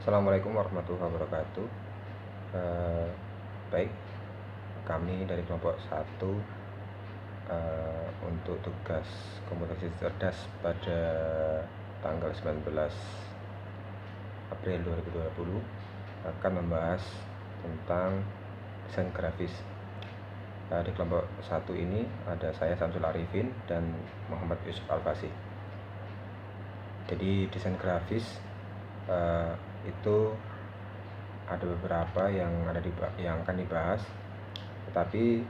Assalamualaikum warahmatullahi wabarakatuh. Eh, Baik, kami dari kelompok 1 untuk tugas komunikasi cerdas pada tanggal 19 April 2020 akan membahas tentang desain grafis. Di kelompok 1 ini ada saya Samsul Arifin dan Muhammad Yusuf Al-Fasih. Jadi desain grafis itu ada beberapa yang akan dibahas, tetapi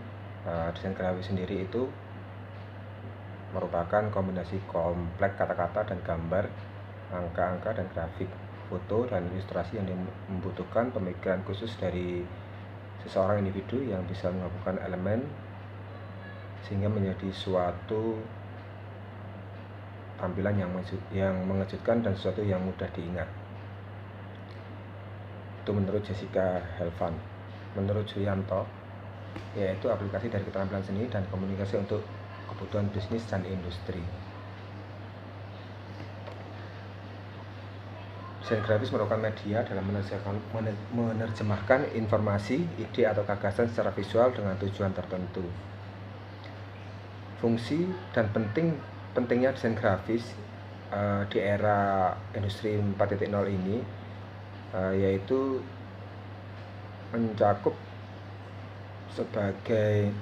desain grafis sendiri itu merupakan kombinasi kompleks kata-kata dan gambar, angka-angka dan grafik, foto dan ilustrasi yang membutuhkan pemikiran khusus dari seseorang individu yang bisa menggabungkan elemen sehingga menjadi suatu tampilan yang mengejutkan dan sesuatu yang mudah diingat. Itu menurut Jessica Helvan. Menurut Julianto, yaitu aplikasi dari keterampilan seni dan komunikasi untuk kebutuhan bisnis dan industri. Desain grafis merupakan media dalam menerjemahkan informasi, ide atau gagasan secara visual dengan tujuan tertentu. Fungsi dan pentingnya desain grafis di era industri 4.0 ini yaitu mencakup sebagai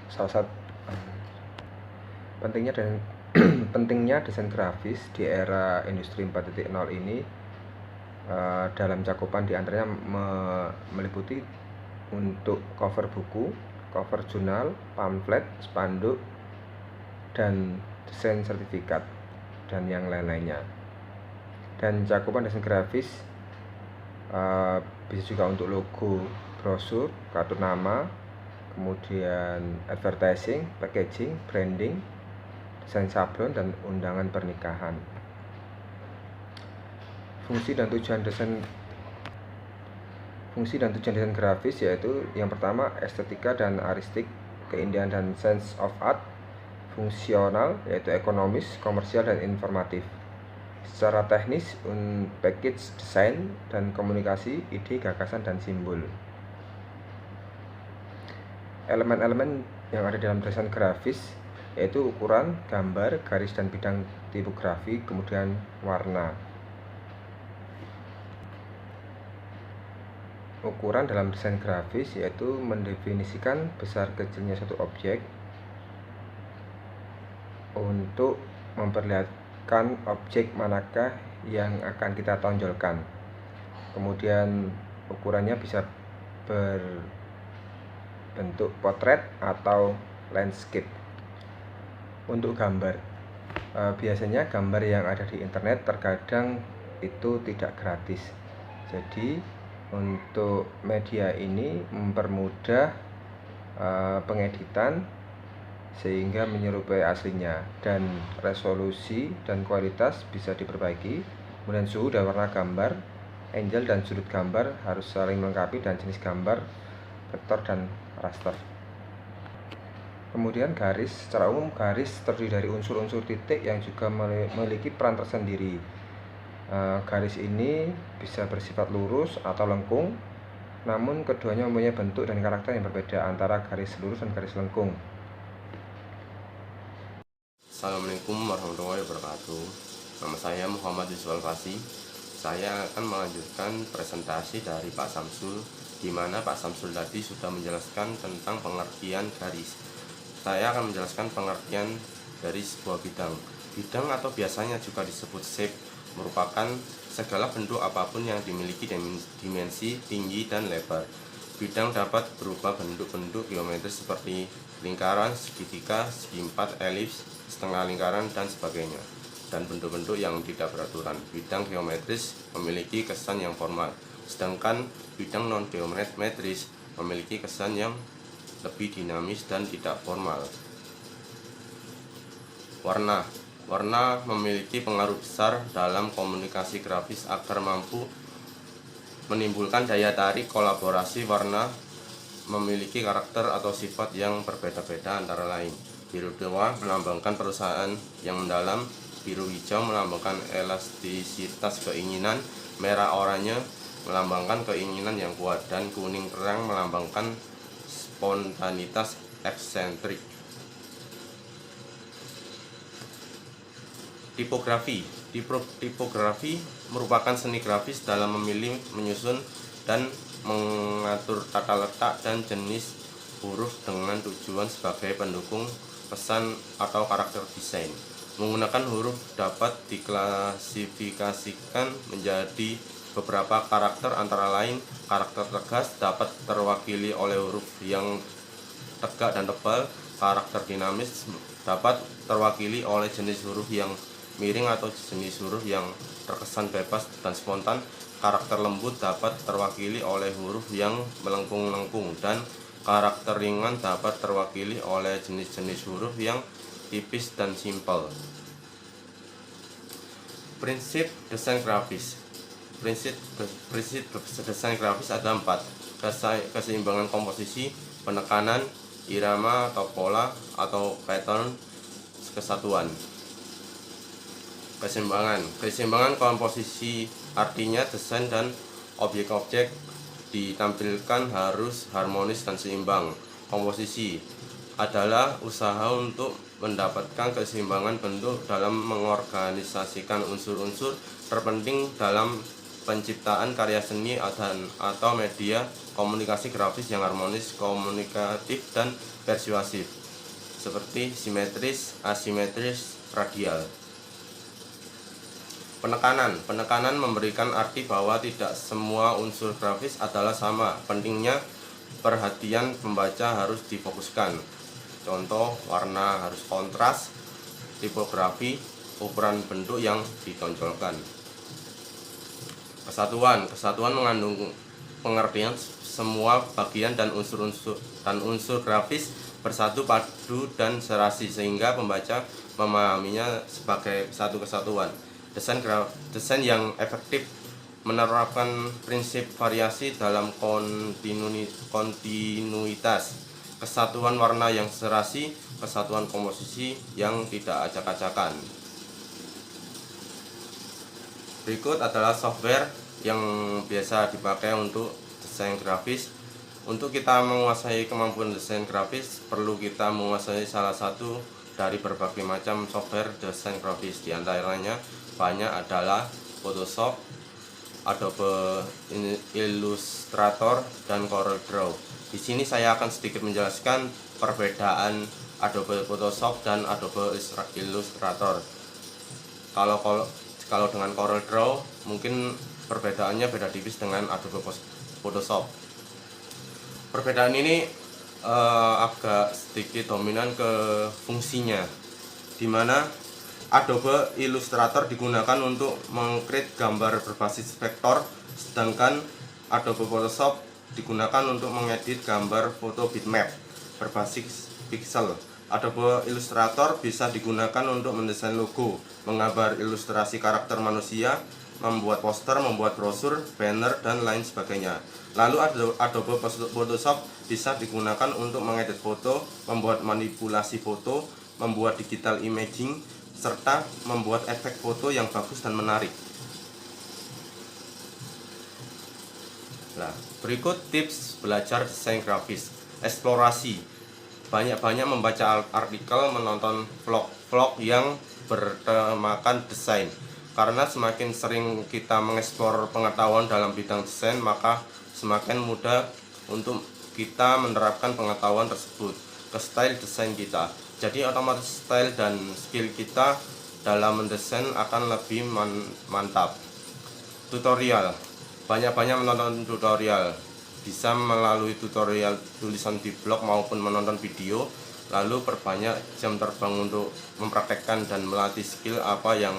salah satu pentingnya desain grafis di era industri 4.0 ini dalam cakupan diantaranya meliputi untuk cover buku, cover jurnal, pamflet, spanduk, dan desain sertifikat dan yang lain-lainnya. Dan cakupan desain grafis bisa juga untuk logo, brosur, kartu nama, kemudian advertising, packaging, branding, desain sablon, dan undangan pernikahan. Fungsi dan tujuan desain grafis yaitu yang pertama estetika dan artistik, keindahan dan sense of art, fungsional yaitu ekonomis, komersial, dan informatif. Secara teknis, package desain dan komunikasi, ide, gagasan, dan simbol. Elemen-elemen yang ada dalam desain grafis yaitu ukuran, gambar, garis dan bidang tipografi, kemudian warna. Ukuran dalam desain grafis yaitu mendefinisikan besar kecilnya suatu objek untuk memperlihatkan objek manakah yang akan kita tonjolkan. Kemudian ukurannya bisa berbentuk potret atau landscape. Untuk gambar, biasanya gambar yang ada di internet terkadang itu tidak gratis. Jadi untuk media ini mempermudah pengeditan sehingga menyerupai aslinya, dan resolusi dan kualitas bisa diperbaiki. Kemudian suhu dan warna gambar, angle dan sudut gambar harus saling melengkapi, dan jenis gambar vektor dan raster. Kemudian garis, secara umum garis terdiri dari unsur-unsur titik yang juga memiliki peran tersendiri. Garis ini bisa bersifat lurus atau lengkung, namun keduanya mempunyai bentuk dan karakter yang berbeda antara garis lurus dan garis lengkung. Assalamualaikum warahmatullahi wabarakatuh. Nama saya Muhammad Yusuf Al-Fasih. Saya akan melanjutkan presentasi dari Pak Samsul, di mana Pak Samsul tadi sudah menjelaskan tentang pengertian garis. Saya akan menjelaskan pengertian dari sebuah bidang. Bidang atau biasanya juga disebut shape merupakan segala bentuk apapun yang dimiliki dimensi tinggi dan lebar. Bidang dapat berupa bentuk-bentuk geometris seperti lingkaran, segitiga, segi empat, elips, setengah lingkaran, dan sebagainya, dan bentuk-bentuk yang tidak beraturan. Bidang geometris memiliki kesan yang formal, sedangkan bidang non-geometris memiliki kesan yang lebih dinamis dan tidak formal. Warna memiliki pengaruh besar dalam komunikasi grafis agar mampu menimbulkan daya tarik. Kolaborasi warna memiliki karakter atau sifat yang berbeda-beda antara lain. Biru tua melambangkan perusahaan yang mendalam, biru hijau melambangkan elastisitas keinginan, merah oranye melambangkan keinginan yang kuat, dan kuning terang melambangkan spontanitas eksentrik. Tipografi. Tipografi merupakan seni grafis dalam memilih, menyusun, dan mengatur tata letak dan jenis huruf dengan tujuan sebagai pendukung pesan atau karakter desain. Menggunakan huruf dapat diklasifikasikan menjadi beberapa karakter, antara lain karakter tegas dapat terwakili oleh huruf yang tegak dan tebal, karakter dinamis dapat terwakili oleh jenis huruf yang miring atau jenis huruf yang terkesan bebas dan spontan, karakter lembut dapat terwakili oleh huruf yang melengkung-lengkung, dan karakter ringan dapat terwakili oleh jenis-jenis huruf yang tipis dan simpel. Prinsip desain grafis. Prinsip desain grafis ada 4: keseimbangan komposisi, penekanan, irama atau pola atau pattern, kesatuan. Keseimbangan komposisi artinya desain dan objek-objek ditampilkan harus harmonis dan seimbang. Komposisi adalah usaha untuk mendapatkan keseimbangan bentuk dalam mengorganisasikan unsur-unsur terpenting dalam penciptaan karya seni atau media komunikasi grafis yang harmonis, komunikatif, dan persuasif, seperti simetris, asimetris, radial. Penekanan memberikan arti bahwa tidak semua unsur grafis adalah sama. Pentingnya perhatian pembaca harus difokuskan. Contoh, warna harus kontras, tipografi, ukuran bentuk yang ditonjolkan. Kesatuan mengandung pengertian semua bagian dan unsur grafis bersatu padu dan serasi sehingga pembaca memahaminya sebagai satu kesatuan. Desain yang efektif menerapkan prinsip variasi dalam kontinuitas, kesatuan warna yang serasi, kesatuan komposisi yang tidak acak-acakan. Berikut adalah software yang biasa dipakai untuk desain grafis. Untuk kita menguasai kemampuan desain grafis, perlu kita menguasai salah satu dari berbagai macam software desain grafis. Di antaranya banyak adalah Photoshop, Adobe Illustrator, dan CorelDRAW. Di sini saya akan sedikit menjelaskan perbedaan Adobe Photoshop dan Adobe Illustrator. Kalau dengan CorelDRAW mungkin perbedaannya beda tipis dengan Adobe Photoshop. Perbedaan ini agak sedikit dominan ke fungsinya, dimana Adobe Illustrator digunakan untuk meng-create gambar berbasis vektor, sedangkan Adobe Photoshop digunakan untuk mengedit gambar foto bitmap berbasis pixel. Adobe Illustrator bisa digunakan untuk mendesain logo, menggambar ilustrasi karakter manusia, membuat poster, membuat brosur, banner, dan lain sebagainya. Lalu Adobe Photoshop bisa digunakan untuk mengedit foto, membuat manipulasi foto, membuat digital imaging, serta membuat efek foto yang bagus dan menarik. Nah, berikut tips belajar desain grafis. Eksplorasi. Banyak-banyak membaca artikel, menonton vlog yang bertemakan desain. Karena semakin sering kita mengeksplor pengetahuan dalam bidang desain, maka semakin mudah untuk kita menerapkan pengetahuan tersebut ke style desain kita. Jadi otomatis style dan skill kita dalam mendesain akan lebih mantap. Tutorial. Banyak-banyak menonton tutorial. Bisa melalui tutorial tulisan di blog maupun menonton video. Lalu perbanyak jam terbang untuk mempraktekkan dan melatih skill apa yang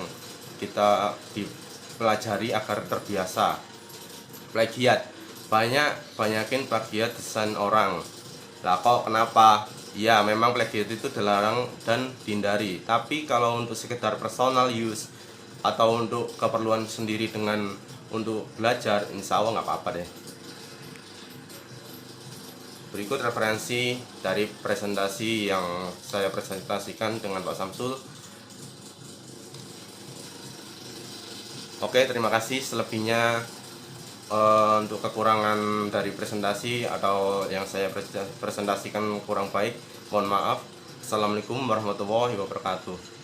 kita dipelajari agar terbiasa. Plagiat. Banyakin plagiat desain orang. Lah kok kenapa? Ya, memang plagiat itu dilarang dan dihindari. Tapi kalau untuk sekedar personal use atau untuk keperluan sendiri untuk belajar, insya Allah nggak apa-apa deh. Berikut referensi dari presentasi yang saya presentasikan dengan Pak Samsul. Oke, terima kasih. Selebihnya untuk kekurangan dari presentasi atau yang saya presentasikan kurang baik, mohon maaf. Assalamualaikum warahmatullahi wabarakatuh.